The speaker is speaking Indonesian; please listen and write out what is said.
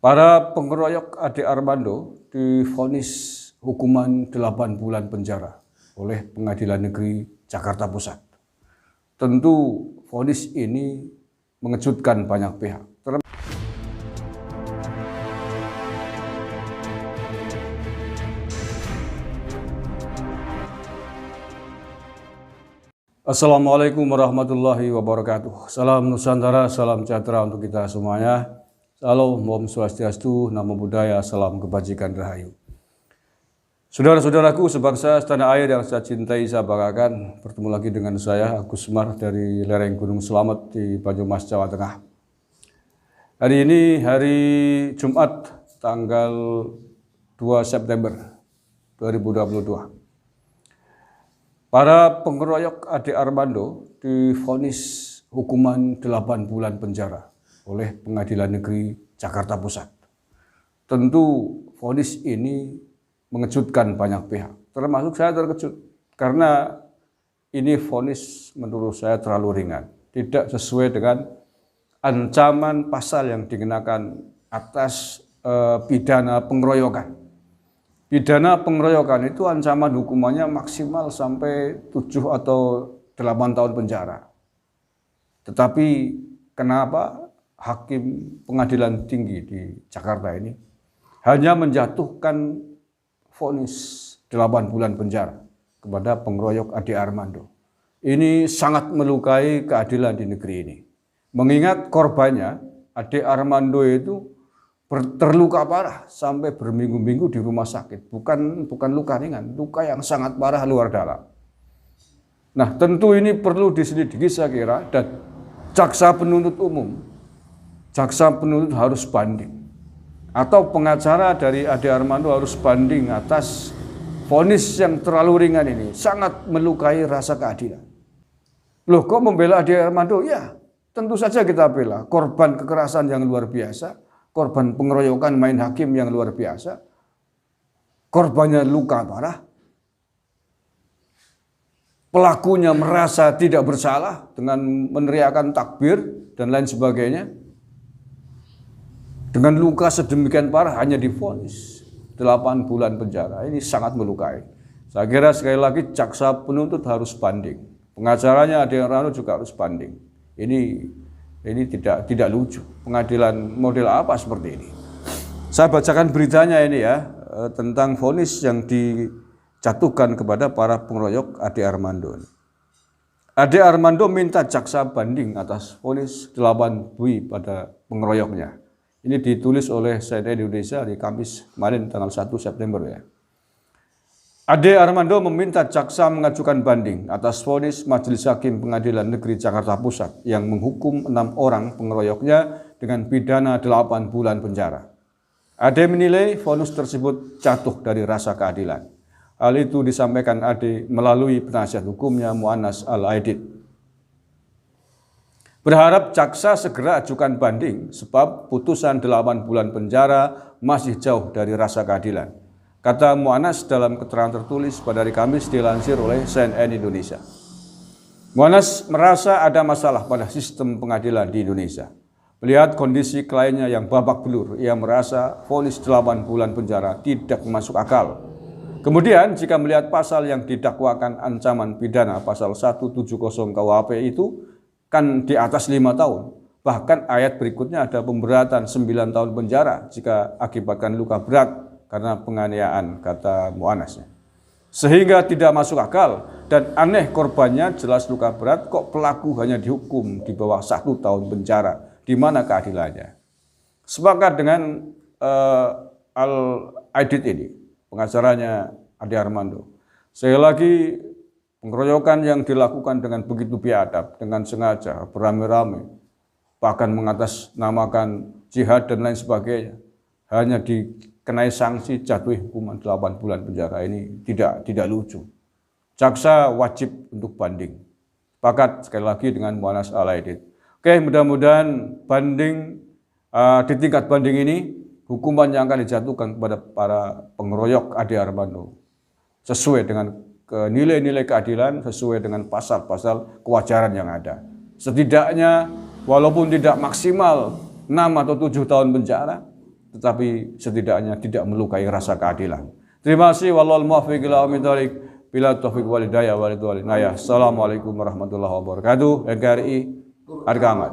Para pengeroyok Ade Armando divonis hukuman 8 bulan penjara oleh Pengadilan Negeri Jakarta Pusat. Tentu vonis ini mengejutkan banyak pihak. Assalamualaikum warahmatullahi wabarakatuh. Salam Nusantara, salam sejahtera untuk kita semuanya. Salam, Om Swastiastu, Namo Buddhaya, salam kebajikan rahayu. Saudara-saudaraku sebangsa setanah air yang saya cintai, saya banggakan, bertemu lagi dengan saya, Agus Semar dari lereng Gunung Selamet di Banyumas, Jawa Tengah. Hari ini hari Jumat, tanggal 2 September 2022. Para pengeroyok Ade Armando divonis hukuman 8 bulan penjara oleh Pengadilan Negeri Jakarta Pusat. Tentu vonis ini mengejutkan banyak pihak, termasuk saya terkejut karena ini vonis menurut saya terlalu ringan, tidak sesuai dengan ancaman pasal yang dikenakan atas pidana pengeroyokan. Pidana pengeroyokan itu ancaman hukumannya maksimal sampai 7 atau 8 tahun penjara. Tetapi kenapa Hakim Pengadilan Tinggi di Jakarta ini hanya menjatuhkan vonis 8 bulan penjara kepada pengeroyok Ade Armando? Ini sangat melukai keadilan di negeri ini. Mengingat korbannya, Ade Armando itu terluka parah sampai berminggu-minggu di rumah sakit. Bukan luka ringan, luka yang sangat parah luar dalam. Nah, tentu ini perlu diselidiki saya kira, dan jaksa penuntut harus banding, atau pengacara dari Ade Armando harus banding atas vonis yang terlalu ringan ini, sangat melukai rasa keadilan. Loh, kok membela Ade Armando? Ya, tentu saja kita bela. Korban kekerasan yang luar biasa, korban pengeroyokan main hakim yang luar biasa, korbannya luka parah, pelakunya merasa tidak bersalah dengan meneriakan takbir dan lain sebagainya. Dengan luka sedemikian parah hanya divonis 8 bulan penjara. Ini sangat melukai. Saya kira sekali lagi jaksa penuntut harus banding. Pengacaranya Ade Armando juga harus banding. Ini tidak lucu. Pengadilan model apa seperti ini? Saya bacakan beritanya ini ya, tentang vonis yang dijatuhkan kepada para pengeroyok Ade Armando. Ade Armando minta jaksa banding atas vonis 8 bulan pada pengeroyoknya. Ini ditulis oleh CNN Indonesia di Kamis kemarin tanggal 1 September ya. Ade Armando meminta jaksa mengajukan banding atas vonis Majelis Hakim Pengadilan Negeri Jakarta Pusat yang menghukum 6 orang pengeroyoknya dengan pidana 8 bulan penjara. Ade menilai vonis tersebut jatuh dari rasa keadilan. Hal itu disampaikan Ade melalui penasihat hukumnya Mu'annas Al-Aidid. Berharap jaksa segera ajukan banding sebab putusan 8 bulan penjara masih jauh dari rasa keadilan, kata Mu'annas dalam keterangan tertulis pada hari Kamis dilansir oleh CNN Indonesia. Mu'annas merasa ada masalah pada sistem pengadilan di Indonesia. Melihat kondisi kliennya yang babak belur, ia merasa vonis 8 bulan penjara tidak masuk akal. Kemudian jika melihat pasal yang didakwakan ancaman pidana pasal 170 KUHP itu kan di atas 5 tahun. Bahkan ayat berikutnya ada pemberatan 9 tahun penjara jika akibatkan luka berat karena penganiayaan, kata Mu'annas. Sehingga tidak masuk akal dan aneh, korbannya jelas luka berat, kok pelaku hanya dihukum di bawah 1 tahun penjara. Di mana keadilannya? Sepakat dengan Al-Aidid ini, pengacaranya Ade Armando. Sekali lagi, pengeroyokan yang dilakukan dengan begitu biadab, dengan sengaja, beramai-ramai, bahkan mengatasnamakan jihad dan lain sebagainya, hanya dikenai sanksi jatuh hukuman 8 bulan penjara. Ini tidak lucu. Jaksa wajib untuk banding. Sepakat sekali lagi dengan Mu'annas Al-Aidid. Oke, mudah-mudahan banding di tingkat banding ini hukuman yang akan dijatuhkan kepada para pengeroyok Ade Armando sesuai dengan nilai-nilai keadilan, sesuai dengan pasal-pasal kewajaran yang ada. Setidaknya walaupun tidak maksimal 6 atau 7 tahun penjara, tetapi setidaknya tidak melukai rasa keadilan. Terima kasih. Wallahul muwaffiq ila aqwamit thoriq. Bila taufiq wal hidayah wal ridwan. Assalamualaikum warahmatullahi wabarakatuh. NKRI harga amat.